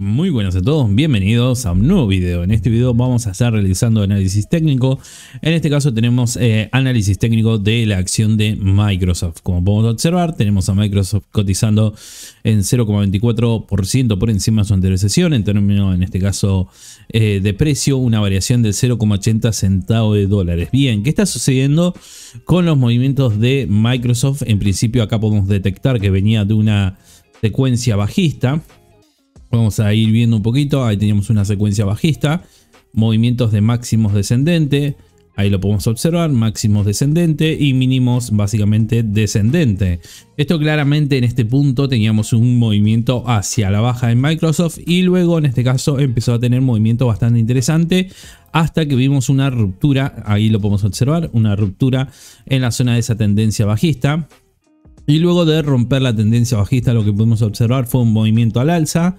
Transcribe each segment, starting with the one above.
Muy buenas a todos, bienvenidos a un nuevo video. En este video vamos a estar realizando análisis técnico. En este caso tenemos análisis técnico de la acción de Microsoft. Como podemos observar, tenemos a Microsoft cotizando en 0,24% por encima de su anterior sesión. En términos, en este caso, de precio, una variación del 0,80 centavos de dólares. Bien, ¿qué está sucediendo con los movimientos de Microsoft? En principio acá podemos detectar que venía de una secuencia bajista. Vamos a ir viendo un poquito. Ahí teníamos una secuencia bajista, movimientos de máximos descendente, ahí lo podemos observar, máximos descendente y mínimos básicamente descendente. Esto claramente en este punto teníamos un movimiento hacia la baja en Microsoft y luego en este caso empezó a tener movimiento bastante interesante hasta que vimos una ruptura, ahí lo podemos observar, una ruptura en la zona de esa tendencia bajista. Y luego de romper la tendencia bajista lo que pudimos observar fue un movimiento al alza.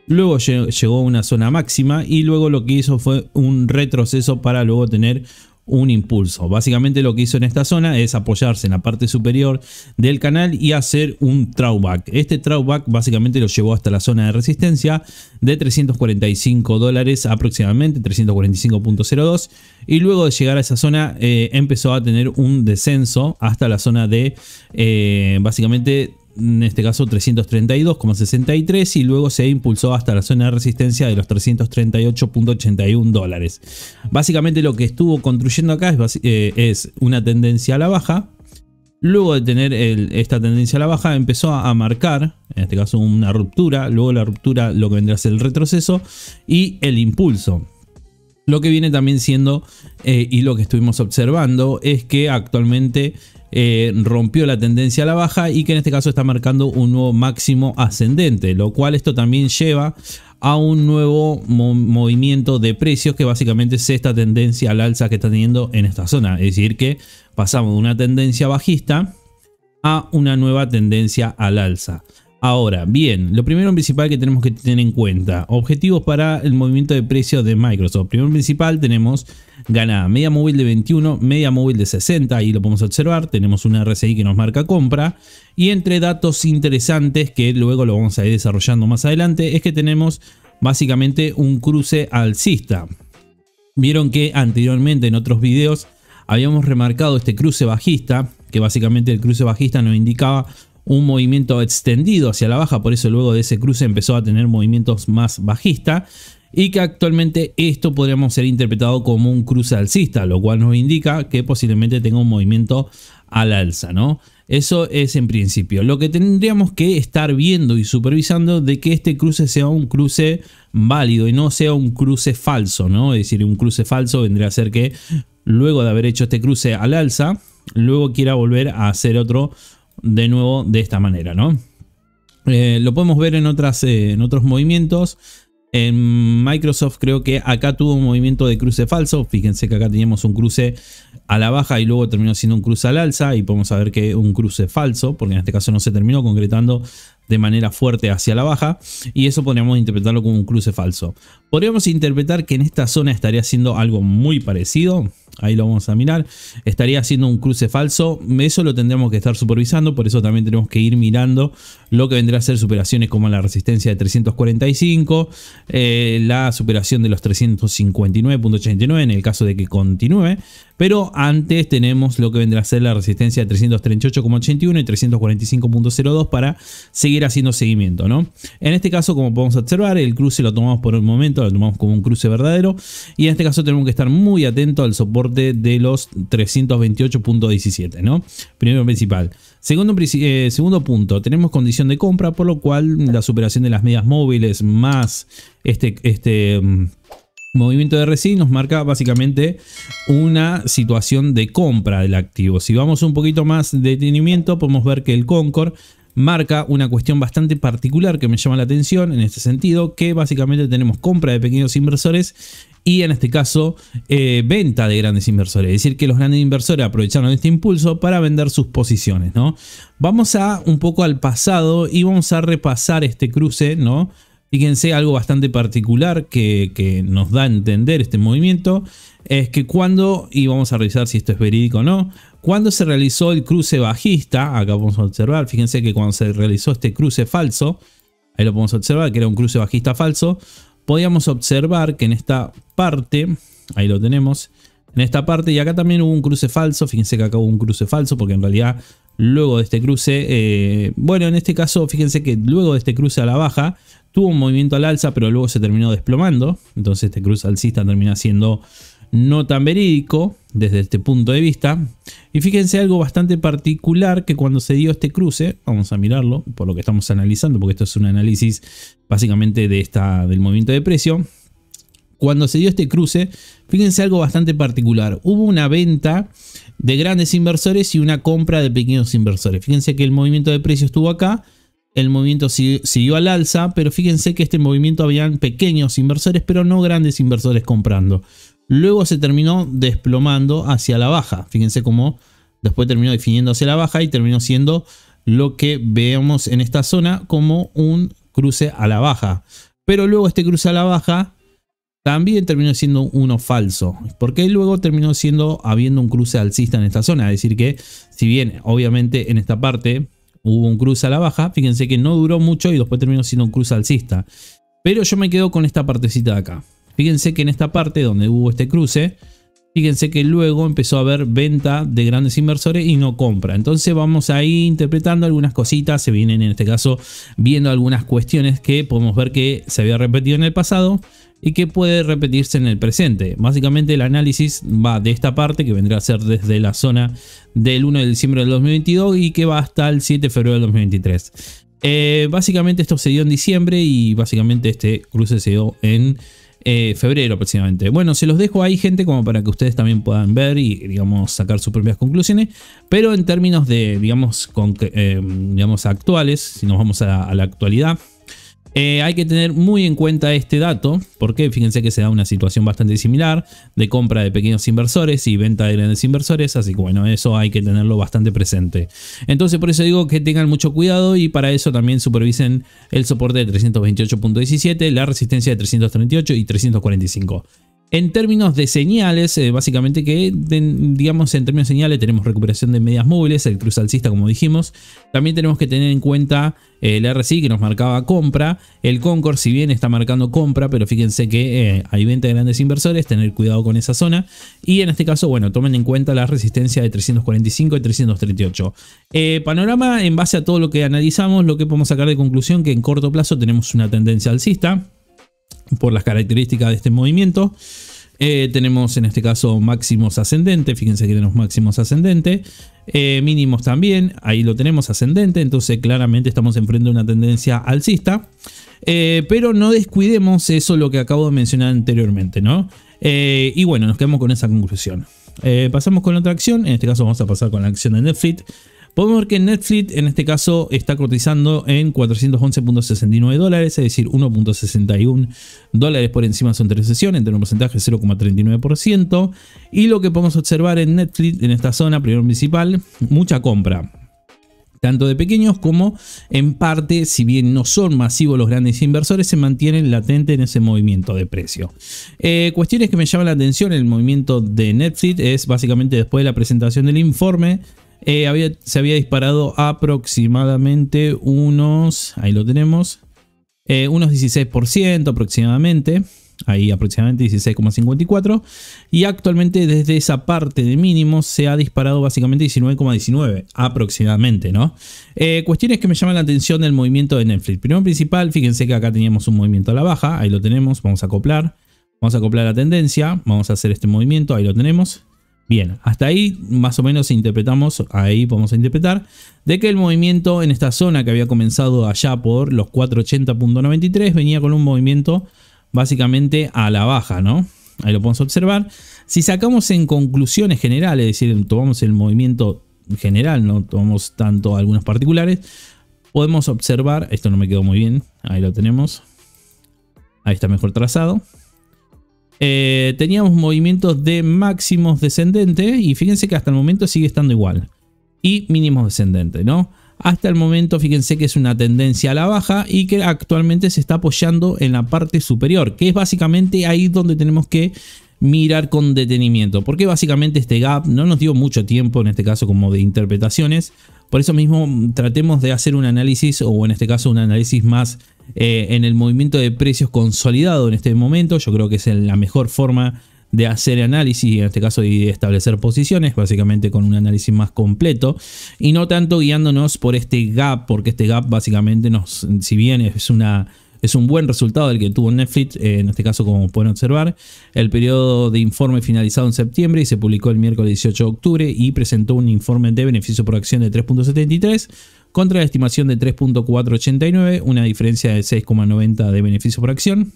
Luego llegó a una zona máxima y luego lo que hizo fue un retroceso para luego tener un impulso. Básicamente lo que hizo en esta zona es apoyarse en la parte superior del canal y hacer un drawback. Este drawback básicamente lo llevó hasta la zona de resistencia de $345 aproximadamente, 345.02, y luego de llegar a esa zona empezó a tener un descenso hasta la zona de básicamente, en este caso 332,63, y luego se impulsó hasta la zona de resistencia de los $338.81. Básicamente lo que estuvo construyendo acá es una tendencia a la baja. Luego de tener esta tendencia a la baja empezó a marcar, en este caso, una ruptura. Luego la ruptura, lo que vendrá a ser el retroceso y el impulso. Lo que viene también siendo y lo que estuvimos observando es que actualmente rompió la tendencia a la baja y que en este caso está marcando un nuevo máximo ascendente, lo cual esto también lleva a un nuevo movimiento de precios, que básicamente es esta tendencia al alza que está teniendo en esta zona. Es decir, que pasamos de una tendencia bajista a una nueva tendencia al alza. Ahora, bien, lo primero principal que tenemos que tener en cuenta: objetivos para el movimiento de precios de Microsoft. Primero principal, tenemos ganada media móvil de 21, media móvil de 60, ahí lo podemos observar. Tenemos una RSI que nos marca compra. Y entre datos interesantes, que luego lo vamos a ir desarrollando más adelante, es que tenemos básicamente un cruce alcista. Vieron que anteriormente en otros videos habíamos remarcado este cruce bajista, que básicamente el cruce bajista nos indicaba un movimiento extendido hacia la baja, por eso luego de ese cruce empezó a tener movimientos más bajistas, y que actualmente esto podríamos ser interpretado como un cruce alcista, lo cual nos indica que posiblemente tenga un movimiento al alza, ¿no? Eso es en principio. Lo que tendríamos que estar viendo y supervisando de que este cruce sea un cruce válido y no sea un cruce falso, ¿no? Es decir, un cruce falso vendría a ser que luego de haber hecho este cruce al alza, luego quiera volver a hacer otro de nuevo de esta manera, ¿no? Lo podemos ver en otros movimientos. En Microsoft creo que acá tuvo un movimiento de cruce falso. Fíjense que acá teníamos un cruce a la baja y luego terminó siendo un cruce al alza, y podemos saber que un cruce falso, porque en este caso no se terminó concretando de manera fuerte hacia la baja, y eso podríamos interpretarlo como un cruce falso. Podríamos interpretar que en esta zona estaría haciendo algo muy parecido. Ahí lo vamos a mirar. Estaría haciendo un cruce falso. Eso lo tendremos que estar supervisando. Por eso también tenemos que ir mirando lo que vendrá a ser superaciones como la resistencia de 345. La superación de los 359.89 en el caso de que continúe. Pero antes tenemos lo que vendrá a ser la resistencia de 338.81 y 345.02 para seguir haciendo seguimiento, ¿no? En este caso, como podemos observar, el cruce lo tomamos por el momento, lo tomamos como un cruce verdadero. Y en este caso tenemos que estar muy atentos al soporte de los 328.17, ¿no? Primero principal. Segundo punto, tenemos condición de compra, por lo cual la superación de las medias móviles más movimiento de RSI nos marca básicamente una situación de compra del activo. Si vamos un poquito más de detenimiento, podemos ver que el Concord marca una cuestión bastante particular que me llama la atención en este sentido, que básicamente tenemos compra de pequeños inversores y en este caso venta de grandes inversores. Es decir, que los grandes inversores aprovecharon este impulso para vender sus posiciones, ¿no? Vamos un poco al pasado y vamos a repasar este cruce, ¿no? Fíjense, algo bastante particular que nos da a entender este movimiento es que cuando, y vamos a revisar si esto es verídico o no, cuando se realizó el cruce bajista, acá vamos a observar, fíjense que cuando se realizó este cruce falso, Ahí lo podemos observar, que era un cruce bajista falso. Podíamos observar que en esta parte, ahí lo tenemos, en esta parte, y acá también hubo un cruce falso. Fíjense que acá hubo un cruce falso porque en realidad luego de este cruce, bueno, en este caso fíjense que luego de este cruce a la baja tuvo un movimiento al alza, pero luego se terminó desplomando. Entonces este cruce alcista termina siendo no tan verídico desde este punto de vista. Y fíjense algo bastante particular, que cuando se dio este cruce, vamos a mirarlo por lo que estamos analizando, porque esto es un análisis básicamente del movimiento de precio. Cuando se dio este cruce, fíjense algo bastante particular. Hubo una venta de grandes inversores y una compra de pequeños inversores. Fíjense que el movimiento de precio estuvo acá. El movimiento siguió al alza, pero fíjense que este movimiento habían pequeños inversores, pero no grandes inversores comprando. Luego se terminó desplomando hacia la baja. Fíjense cómo después terminó definiendo hacia la baja y terminó siendo lo que vemos en esta zona como un cruce a la baja. Pero luego este cruce a la baja también terminó siendo uno falso, porque luego terminó habiendo un cruce alcista en esta zona. Es decir que, si bien obviamente en esta parte hubo un cruce a la baja, fíjense que no duró mucho y después terminó siendo un cruce alcista. Pero yo me quedo con esta partecita de acá. Fíjense que en esta parte donde hubo este cruce, fíjense que luego empezó a haber venta de grandes inversores y no compra. Entonces vamos a ir interpretando algunas cositas. Se vienen en este caso viendo algunas cuestiones que podemos ver que se había repetido en el pasado y que puede repetirse en el presente. Básicamente el análisis va de esta parte, que vendrá a ser desde la zona del 1 de diciembre del 2022 y que va hasta el 7 de febrero del 2023. Básicamente esto se dio en diciembre y básicamente este cruce se dio en febrero aproximadamente. Bueno, se los dejo ahí, gente, como para que ustedes también puedan ver y, digamos, sacar sus propias conclusiones. Pero en términos de, digamos, actuales, si nos vamos a la actualidad, hay que tener muy en cuenta este dato, porque fíjense que se da una situación bastante similar de compra de pequeños inversores y venta de grandes inversores, así que bueno, eso hay que tenerlo bastante presente. Entonces por eso digo que tengan mucho cuidado y para eso también supervisen el soporte de 328.17, la resistencia de 338 y 345. En términos de señales, básicamente que, digamos, en términos de señales tenemos recuperación de medias móviles, el cruce alcista como dijimos. También tenemos que tener en cuenta el RSI que nos marcaba compra. El Concord, si bien está marcando compra, pero fíjense que hay venta de grandes inversores, tener cuidado con esa zona. Y en este caso, bueno, tomen en cuenta la resistencia de 345 y 338. Panorama en base a todo lo que analizamos, lo que podemos sacar de conclusión que en corto plazo tenemos una tendencia alcista por las características de este movimiento. Tenemos en este caso máximos ascendentes, fíjense que tenemos máximos ascendentes, mínimos también, ahí lo tenemos ascendente, entonces claramente estamos enfrente de una tendencia alcista, pero no descuidemos eso lo que acabo de mencionar anteriormente, ¿no? Y bueno, nos quedamos con esa conclusión. Pasamos con otra acción, en este caso vamos a pasar con la acción de Netflix. Podemos ver que Netflix en este caso está cotizando en 411.69 dólares, es decir, 1.61 dólares por encima de su intersección, entre un porcentaje de 0,39%. Y lo que podemos observar en Netflix, en esta zona, primero principal, mucha compra, tanto de pequeños como en parte, si bien no son masivos los grandes inversores, se mantienen latentes en ese movimiento de precio. Cuestiones que me llaman la atención en el movimiento de Netflix es básicamente después de la presentación del informe. Se había disparado aproximadamente unos, ahí lo tenemos, unos 16% aproximadamente, ahí aproximadamente 16,54, y actualmente desde esa parte de mínimos se ha disparado básicamente 19,19 aproximadamente, ¿no? Cuestiones que me llaman la atención del movimiento de Netflix. Primero principal, fíjense que acá teníamos un movimiento a la baja, ahí lo tenemos, vamos a acoplar la tendencia, vamos a hacer este movimiento, ahí lo tenemos. Bien, hasta ahí más o menos interpretamos, ahí podemos interpretar de que el movimiento en esta zona que había comenzado allá por los 480.93 venía con un movimiento básicamente a la baja, ¿no? Ahí lo podemos observar. Si sacamos en conclusiones generales, es decir, tomamos el movimiento general, no tomamos tanto algunos particulares, podemos observar, esto no me quedó muy bien, ahí lo tenemos, ahí está mejor trazado. Teníamos movimientos de máximos descendentes y fíjense que hasta el momento sigue estando igual. Y mínimos descendentes, ¿no? Hasta el momento fíjense que es una tendencia a la baja y que actualmente se está apoyando en la parte superior, que es básicamente ahí donde tenemos que mirar con detenimiento, porque básicamente este gap no nos dio mucho tiempo en este caso como de interpretaciones. Por eso mismo tratemos de hacer un análisis, o en este caso un análisis más en el movimiento de precios consolidado en este momento. Yo creo que es la mejor forma de hacer análisis, en este caso de establecer posiciones, básicamente con un análisis más completo y no tanto guiándonos por este gap, porque este gap básicamente si bien es un buen resultado el que tuvo Netflix, en este caso como pueden observar, el periodo de informe finalizado en septiembre y se publicó el miércoles 18 de octubre y presentó un informe de beneficio por acción de 3.73 contra la estimación de 3.489, una diferencia de 6.90 de beneficio por acción.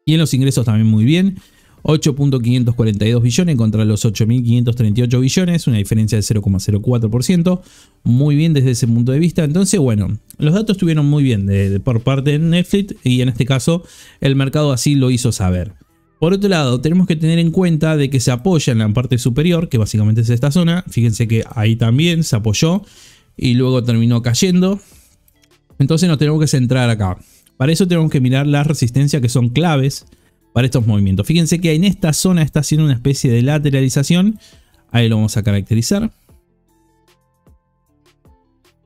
Y en los ingresos también muy bien, 8.542 billones contra los 8.538 billones, una diferencia de 0.04%, muy bien desde ese punto de vista. Entonces, bueno, los datos estuvieron muy bien por parte de Netflix y en este caso el mercado así lo hizo saber. Por otro lado, tenemos que tener en cuenta de que se apoya en la parte superior, que básicamente es esta zona. Fíjense que ahí también se apoyó y luego terminó cayendo. Entonces nos tenemos que centrar acá. Para eso tenemos que mirar las resistencias que son claves para estos movimientos. Fíjense que en esta zona está haciendo una especie de lateralización. Ahí lo vamos a caracterizar.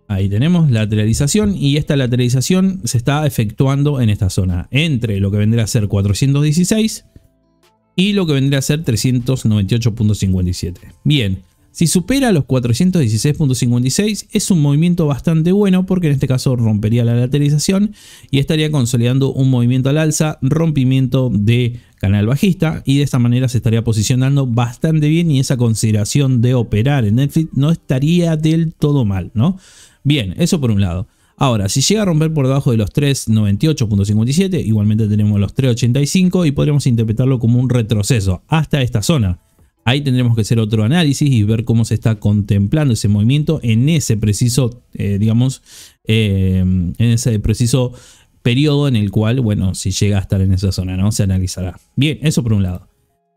Ahí tenemos lateralización y esta lateralización se está efectuando en esta zona. Entre lo que vendría a ser 416 y lo que vendría a ser 398.57. Bien. Si supera los 416.56 es un movimiento bastante bueno porque en este caso rompería la lateralización y estaría consolidando un movimiento al alza, rompimiento de canal bajista y de esta manera se estaría posicionando bastante bien y esa consideración de operar en Netflix no estaría del todo mal, ¿no? Bien, eso por un lado. Ahora, si llega a romper por debajo de los 398.57, igualmente tenemos los 385 y podríamos interpretarlo como un retroceso hasta esta zona. Ahí tendremos que hacer otro análisis y ver cómo se está contemplando ese movimiento en ese preciso, en ese preciso periodo en el cual, bueno, si llega a estar en esa zona, ¿no? Se analizará. Bien, eso por un lado.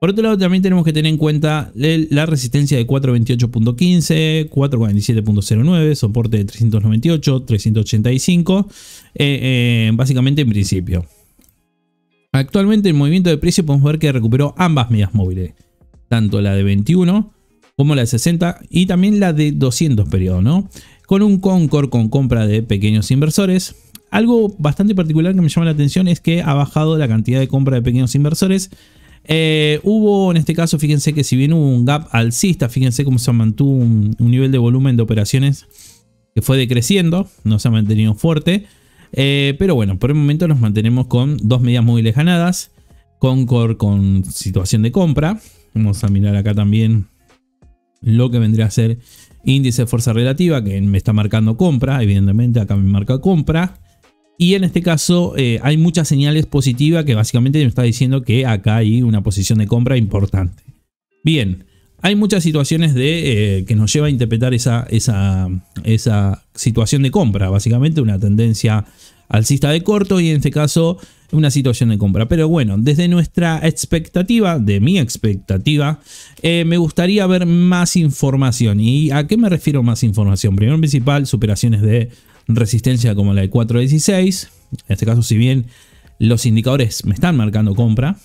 Por otro lado, también tenemos que tener en cuenta la resistencia de 428.15, 447.09, soporte de 398, 385, básicamente en principio. Actualmente el movimiento de precio podemos ver que recuperó ambas medias móviles. Tanto la de 21 como la de 60 y también la de 200 periodos, ¿no? Con un Concord con compra de pequeños inversores. Algo bastante particular que me llama la atención es que ha bajado la cantidad de compra de pequeños inversores. Hubo en este caso, fíjense que si bien hubo un gap alcista, fíjense cómo se mantuvo un nivel de volumen de operaciones que fue decreciendo, no se ha mantenido fuerte. Pero bueno, por el momento nos mantenemos con dos medias móviles ganadas. Concord con situación de compra. Vamos a mirar acá también lo que vendría a ser índice de fuerza relativa, que me está marcando compra. Evidentemente acá me marca compra. Y en este caso hay muchas señales positivas que básicamente me está diciendo que acá hay una posición de compra importante. Bien, hay muchas situaciones que nos lleva a interpretar esa situación de compra. Básicamente una tendencia alcista de corto y en este caso una situación de compra. Pero bueno, desde nuestra expectativa, de mi expectativa, me gustaría ver más información. ¿Y a qué me refiero más información? Primero principal, superaciones de resistencia como la de 416. En este caso, si bien los indicadores me están marcando compra,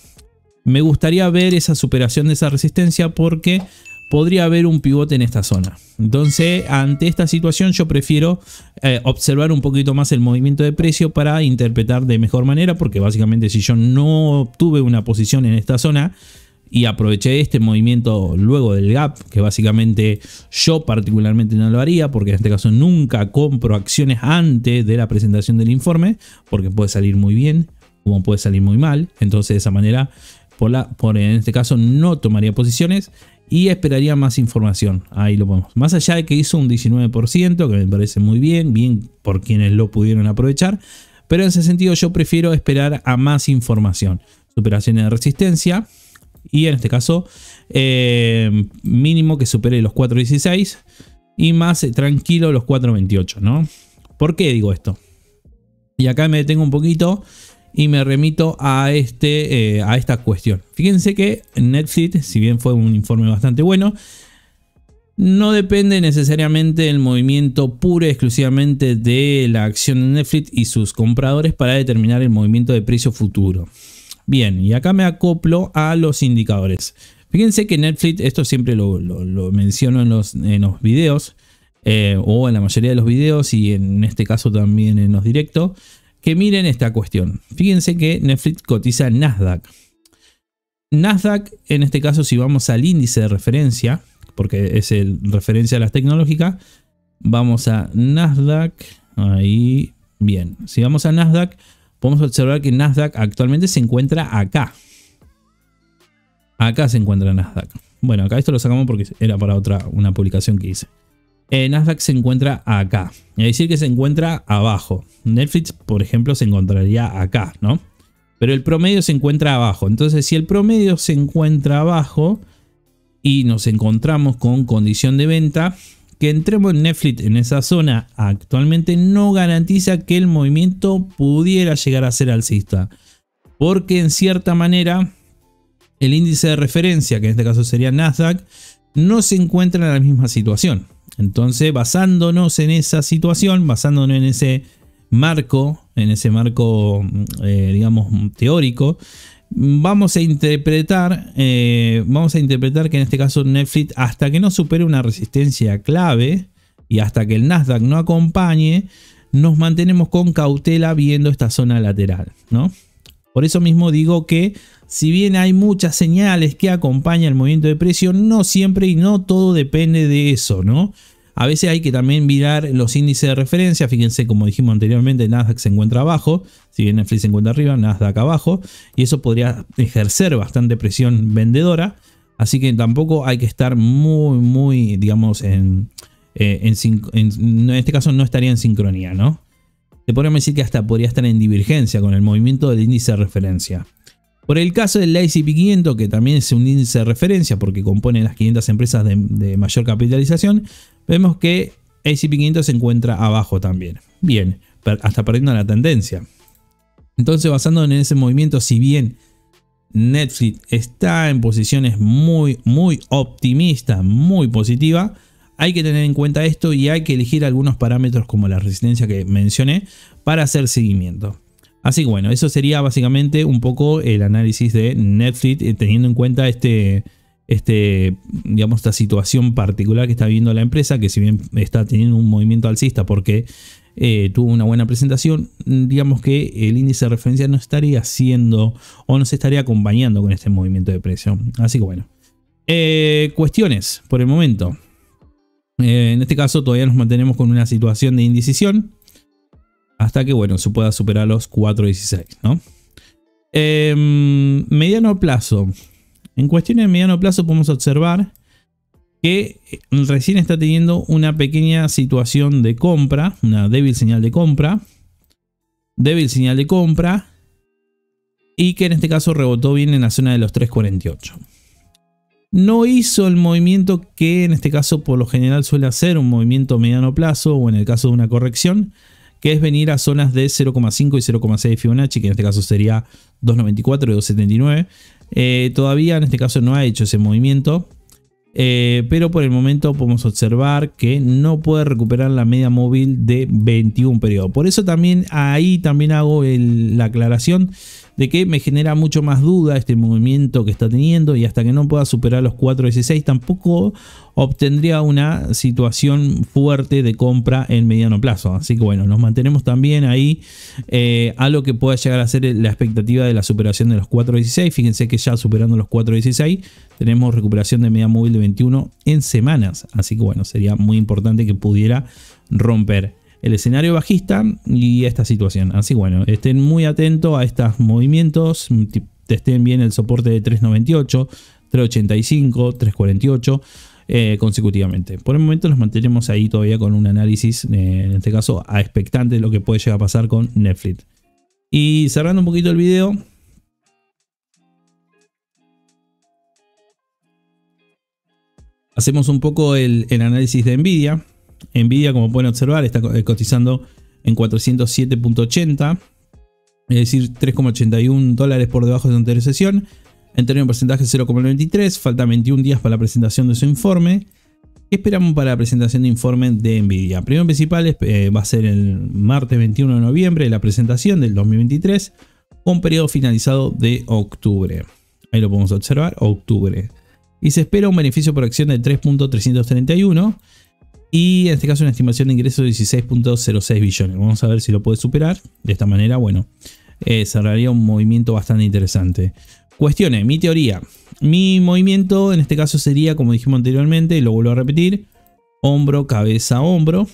me gustaría ver esa superación de esa resistencia porque podría haber un pivote en esta zona. Entonces, ante esta situación yo prefiero observar un poquito más el movimiento de precio para interpretar de mejor manera, porque básicamente si yo no obtuve una posición en esta zona y aproveché este movimiento luego del gap, que básicamente yo particularmente no lo haría, porque en este caso nunca compro acciones antes de la presentación del informe, porque puede salir muy bien como puede salir muy mal. Entonces de esa manera, en este caso no tomaría posiciones y esperaría más información. Ahí lo ponemos. Más allá de que hizo un 19%, que me parece muy bien, bien por quienes lo pudieron aprovechar. Pero en ese sentido yo prefiero esperar a más información. Superaciones de resistencia. Y en este caso, mínimo que supere los 4.16 y más tranquilo los 4.28, ¿no? ¿Por qué digo esto? Y acá me detengo un poquito y me remito a esta cuestión. Fíjense que Netflix, si bien fue un informe bastante bueno, no depende necesariamente del movimiento puro y exclusivamente de la acción de Netflix y sus compradores para determinar el movimiento de precio futuro. Bien, y acá me acoplo a los indicadores. Fíjense que Netflix, esto siempre lo menciono en los videos, o en la mayoría de los videos, y en este caso también en los directos, que miren esta cuestión. Fíjense que Netflix cotiza en Nasdaq. Nasdaq, en este caso, si vamos al índice de referencia, porque es el referencia a las tecnológicas, vamos a Nasdaq, ahí, bien. Si vamos a Nasdaq, podemos observar que Nasdaq actualmente se encuentra acá. Acá se encuentra Nasdaq. Bueno, acá esto lo sacamos porque era para una publicación que hice. Nasdaq se encuentra acá. Es decir, que se encuentra abajo. Netflix, por ejemplo, se encontraría acá, ¿no? Pero el promedio se encuentra abajo. Entonces, si el promedio se encuentra abajo y nos encontramos con condición de venta, que entremos en Netflix en esa zona actualmente no garantiza que el movimiento pudiera llegar a ser alcista. Porque en cierta manera el índice de referencia, que en este caso sería Nasdaq, no se encuentra en la misma situación. Entonces, basándonos en esa situación, basándonos en ese marco, digamos, teórico, vamos a interpretar que en este caso Netflix, hasta que no supere una resistencia clave y hasta que el Nasdaq no acompañe, nos mantenemos con cautela viendo esta zona lateral, ¿no? Por eso mismo digo que si bien hay muchas señales que acompañan el movimiento de precio, no siempre y no todo depende de eso, ¿no? A veces hay que también mirar los índices de referencia. Fíjense, como dijimos anteriormente, Nasdaq se encuentra abajo, si bien Netflix se encuentra arriba, Nasdaq abajo, y eso podría ejercer bastante presión vendedora. Así que tampoco hay que estar muy, digamos, en este caso no estaría en sincronía, ¿no? Te podríamos decir que hasta podría estar en divergencia con el movimiento del índice de referencia. Por el caso del S&P 500, que también es un índice de referencia porque compone las 500 empresas de mayor capitalización, vemos que S&P 500 se encuentra abajo también. Bien, hasta perdiendo la tendencia. Entonces, basándonos en ese movimiento, si bien Netflix está en posiciones muy optimistas, muy positivas, hay que tener en cuenta esto y hay que elegir algunos parámetros como la resistencia que mencioné para hacer seguimiento. Así que bueno, eso sería básicamente un poco el análisis de Netflix, teniendo en cuenta digamos, esta situación particular que está viviendo la empresa, que si bien está teniendo un movimiento alcista porque tuvo una buena presentación, digamos que el índice de referencia no estaría haciendo o no se estaría acompañando con este movimiento de precio. Así que bueno, cuestiones por el momento. En este caso todavía nos mantenemos con una situación de indecisión hasta que, bueno, se pueda superar los 4.16, ¿no? Mediano plazo. En cuestiones de mediano plazo podemos observar que recién está teniendo una pequeña situación de compra, una débil señal de compra. Y que en este caso rebotó bien en la zona de los 3.48. No hizo el movimiento que en este caso por lo general suele hacer un movimiento mediano plazo o en el caso de una corrección, que es venir a zonas de 0.5 y 0.6 de Fibonacci, que en este caso sería 2.94 y 2.79. Todavía en este caso no ha hecho ese movimiento, pero por el momento podemos observar que no puede recuperar la media móvil de 21 periodos. Por eso también ahí también hago la aclaración de que me genera mucho más duda este movimiento que está teniendo, y hasta que no pueda superar los 4.16 tampoco obtendría una situación fuerte de compra en mediano plazo. Así que bueno, nos mantenemos también ahí a lo que pueda llegar a ser la expectativa de la superación de los 4.16. Fíjense que ya superando los 4.16 tenemos recuperación de media móvil de 21 en semanas. Así que bueno, sería muy importante que pudiera romper el escenario bajista y esta situación. Así que bueno, estén muy atentos a estos movimientos, testen bien el soporte de 3.98, 3.85, 3.48 consecutivamente. Por el momento nos mantenemos ahí todavía con un análisis, en este caso a expectante de lo que puede llegar a pasar con Netflix. Y cerrando un poquito el video, hacemos un poco el análisis de Nvidia. Nvidia, como pueden observar, está cotizando en 407.80, es decir, 3,81 dólares por debajo de su anterior sesión. En términos de porcentaje 0,93, falta 21 días para la presentación de su informe. ¿Qué esperamos para la presentación de informe de Nvidia? Primero principal va a ser el martes 21 de noviembre, la presentación del 2023. con periodo finalizado de octubre. Ahí lo podemos observar, octubre. Y se espera un beneficio por acción de 3.331 y en este caso una estimación de ingresos de 16.06 billones. Vamos a ver si lo puede superar. De esta manera, bueno, cerraría un movimiento bastante interesante. Cuestiones, mi teoría. Mi movimiento en este caso sería, como dijimos anteriormente, y lo vuelvo a repetir, hombro, cabeza, hombro.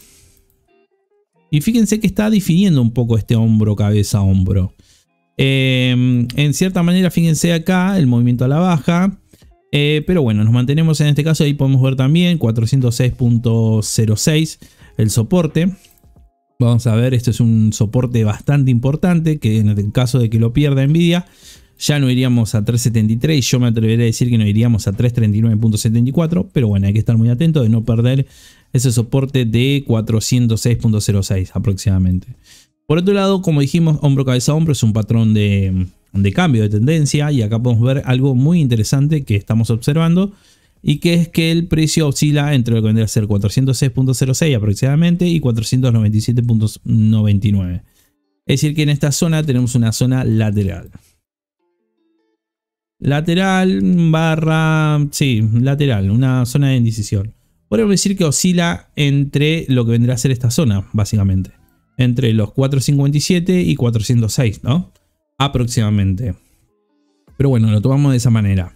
Y fíjense que está definiendo un poco este hombro, cabeza, hombro. En cierta manera, fíjense acá el movimiento a la baja. Pero bueno, nos mantenemos en este caso. Ahí podemos ver también 406.06 el soporte. Vamos a ver, esto es un soporte bastante importante, que en el caso de que lo pierda Nvidia, ya no iríamos a 373 y yo me atrevería a decir que no iríamos a 339.74, pero bueno, hay que estar muy atento de no perder ese soporte de 406.06 aproximadamente. Por otro lado, como dijimos, hombro, cabeza, hombro es un patrón de cambio de tendencia y acá podemos ver algo muy interesante que estamos observando y que es que el precio oscila entre lo que vendría a ser 406.06 aproximadamente y 497.99. Es decir que en esta zona tenemos una zona lateral. Lateral barra, sí, lateral, una zona de indecisión. Podemos decir que oscila entre lo que vendrá a ser esta zona, básicamente. Entre los 457 y 406, ¿no? Aproximadamente. Pero bueno, lo tomamos de esa manera.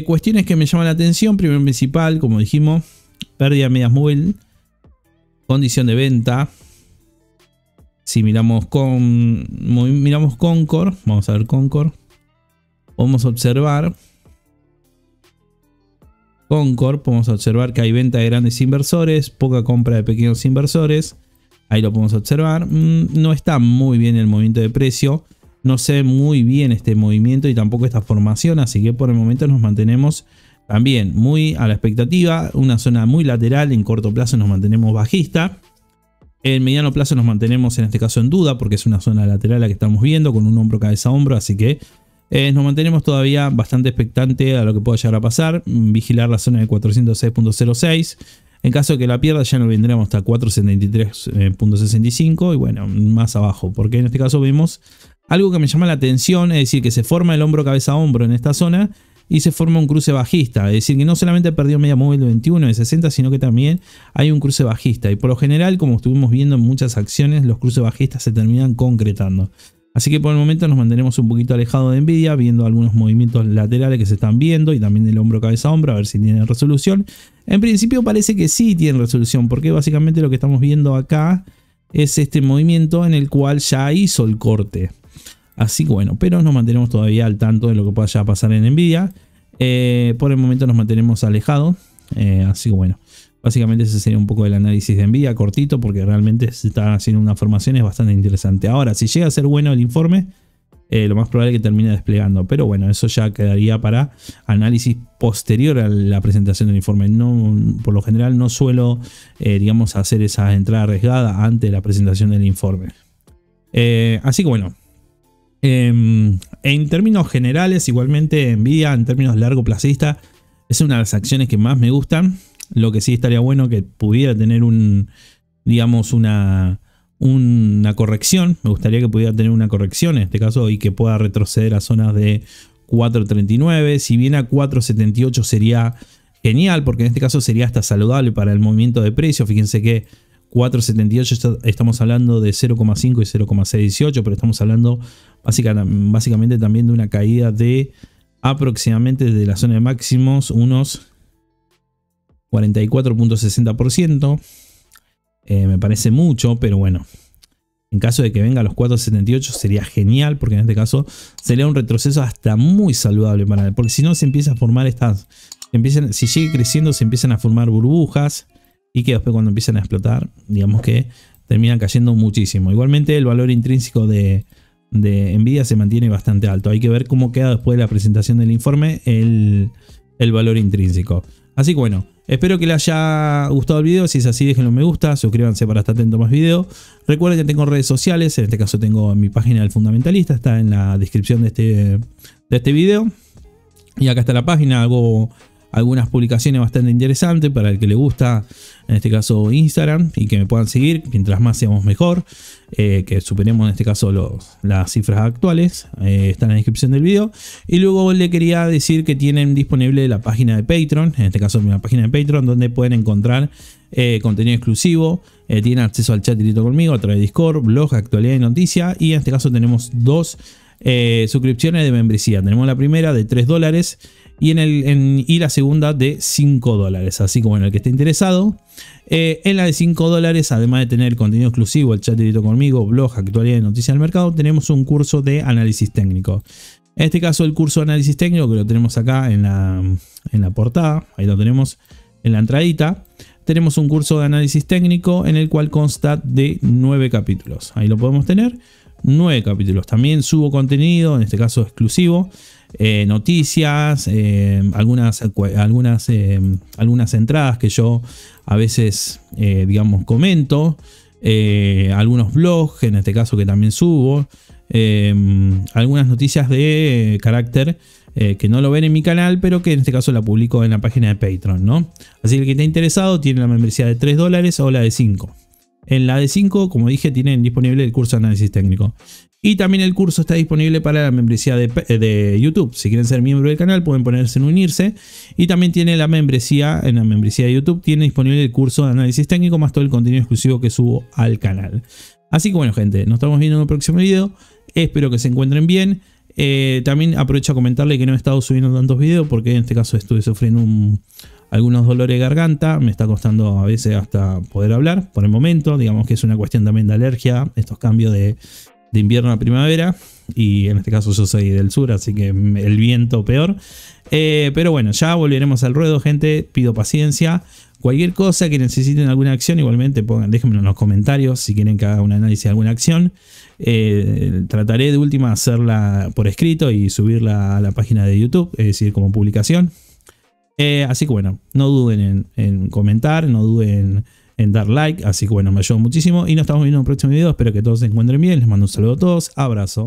Cuestiones que me llaman la atención. Primero principal, como dijimos, pérdida de medias móvil. Condición de venta. Si miramos Concor, vamos a ver Concor. Podemos observar Concor, podemos observar que hay venta de grandes inversores, poca compra de pequeños inversores. Ahí lo podemos observar. No está muy bien el movimiento de precio. No se ve muy bien este movimiento y tampoco esta formación. Así que por el momento nos mantenemos también muy a la expectativa. Una zona muy lateral. En corto plazo nos mantenemos bajista. En mediano plazo nos mantenemos en este caso en duda porque es una zona lateral la que estamos viendo con un hombro, cabeza, hombro. Así que nos mantenemos todavía bastante expectante a lo que pueda llegar a pasar. Vigilar la zona de 406.06. En caso de que la pierda ya no vendremos hasta 473.65 y bueno, más abajo. Porque en este caso vemos algo que me llama la atención, es decir, que se forma el hombro, cabeza, hombro en esta zona y se forma un cruce bajista. Es decir, que no solamente perdió media móvil de 21 de 60, sino que también hay un cruce bajista. Y por lo general, como estuvimos viendo en muchas acciones, los cruces bajistas se terminan concretando. Así que por el momento nos mantenemos un poquito alejados de Nvidia, viendo algunos movimientos laterales que se están viendo y también del hombro, cabeza, hombro, a ver si tienen resolución. En principio parece que sí tienen resolución, porque básicamente lo que estamos viendo acá es este movimiento en el cual ya hizo el corte. Así que bueno, pero nos mantenemos todavía al tanto de lo que pueda pasar en Nvidia. Por el momento nos mantenemos alejados, así que bueno. Básicamente ese sería un poco el análisis de Nvidia, cortito, porque realmente se está haciendo una formación es bastante interesante. Ahora, si llega a ser bueno el informe, lo más probable es que termine desplegando. Pero bueno, eso ya quedaría para análisis posterior a la presentación del informe. No, por lo general no suelo, digamos, hacer esa entrada arriesgada antes de la presentación del informe. Así que bueno, en términos generales, igualmente Nvidia, en términos largo plazista, es una de las acciones que más me gustan. Lo que sí estaría bueno que pudiera tener digamos una corrección. Me gustaría que pudiera tener una corrección en este caso y que pueda retroceder a zonas de 4.39. Si bien a 4.78 sería genial, porque en este caso sería hasta saludable para el movimiento de precio. Fíjense que 4.78 estamos hablando de 0.5 y 0.618, pero estamos hablando básicamente también de una caída de aproximadamente de la zona de máximos unos 44.60%. Me parece mucho, pero bueno, en caso de que venga a los 4.78 sería genial, porque en este caso sería un retroceso hasta muy saludable para él, porque si no se empieza a formar si sigue creciendo se empiezan a formar burbujas y que después cuando empiezan a explotar, digamos que terminan cayendo muchísimo. Igualmente el valor intrínseco de Nvidia se mantiene bastante alto. Hay que ver cómo queda después de la presentación del informe el valor intrínseco. Así que bueno, espero que les haya gustado el video. Si es así, déjenlo un me gusta, suscríbanse para estar atentos a más videos. Recuerden que tengo redes sociales, en este caso tengo mi página del Fundamentalista, está en la descripción de este video. Y acá está la página, hago algunas publicaciones bastante interesantes para el que le gusta, en este caso Instagram, y que me puedan seguir. Mientras más seamos mejor, que superemos en este caso las cifras actuales, está en la descripción del video. Y luego le quería decir que tienen disponible la página de Patreon, en este caso mi página de Patreon, donde pueden encontrar contenido exclusivo. Tienen acceso al chat directo conmigo a través de Discord, blog, actualidad y noticia. Y en este caso tenemos dos suscripciones de membresía. Tenemos la primera de $3 y la segunda de $5. Así que bueno, el que esté interesado, en la de $5, además de tener contenido exclusivo, el chat directo conmigo, blog, actualidad y noticias del mercado, tenemos un curso de análisis técnico. En este caso el curso de análisis técnico, que lo tenemos acá en la portada, ahí lo tenemos en la entradita. Tenemos un curso de análisis técnico en el cual consta de 9 capítulos. Ahí lo podemos tener, 9 capítulos. También subo contenido, en este caso exclusivo, noticias, algunas entradas que yo a veces digamos comento, algunos blogs en este caso que también subo, algunas noticias de carácter que no lo ven en mi canal, pero que en este caso la publico en la página de Patreon, ¿no? Así que el que esté interesado tiene la membresía de $3 o la de 5. En la de 5, como dije, tienen disponible el curso de análisis técnico. Y también el curso está disponible para la membresía de YouTube. Si quieren ser miembro del canal, pueden ponerse en unirse. Y también tiene la membresía, en la membresía de YouTube, tiene disponible el curso de análisis técnico, más todo el contenido exclusivo que subo al canal. Así que bueno, gente, nos estamos viendo en el próximo video. Espero que se encuentren bien. También aprovecho a comentarle que no he estado subiendo tantos videos porque en este caso estuve sufriendo algunos dolores de garganta. Me está costando a veces hasta poder hablar por el momento. Digamos que es una cuestión también de alergia, estos cambios de invierno a primavera. Y en este caso yo soy del sur, así que el viento peor. Pero bueno, ya volveremos al ruedo, gente. Pido paciencia. Cualquier cosa que necesiten alguna acción, igualmente déjenmelo en los comentarios si quieren que haga un análisis de alguna acción. Trataré de última hacerla por escrito y subirla a la página de YouTube, es decir, como publicación. Así que bueno, no duden en comentar, no duden en dar like. Así que bueno, me ayuda muchísimo y nos estamos viendo en un próximo video. Espero que todos se encuentren bien. Les mando un saludo a todos. Abrazo.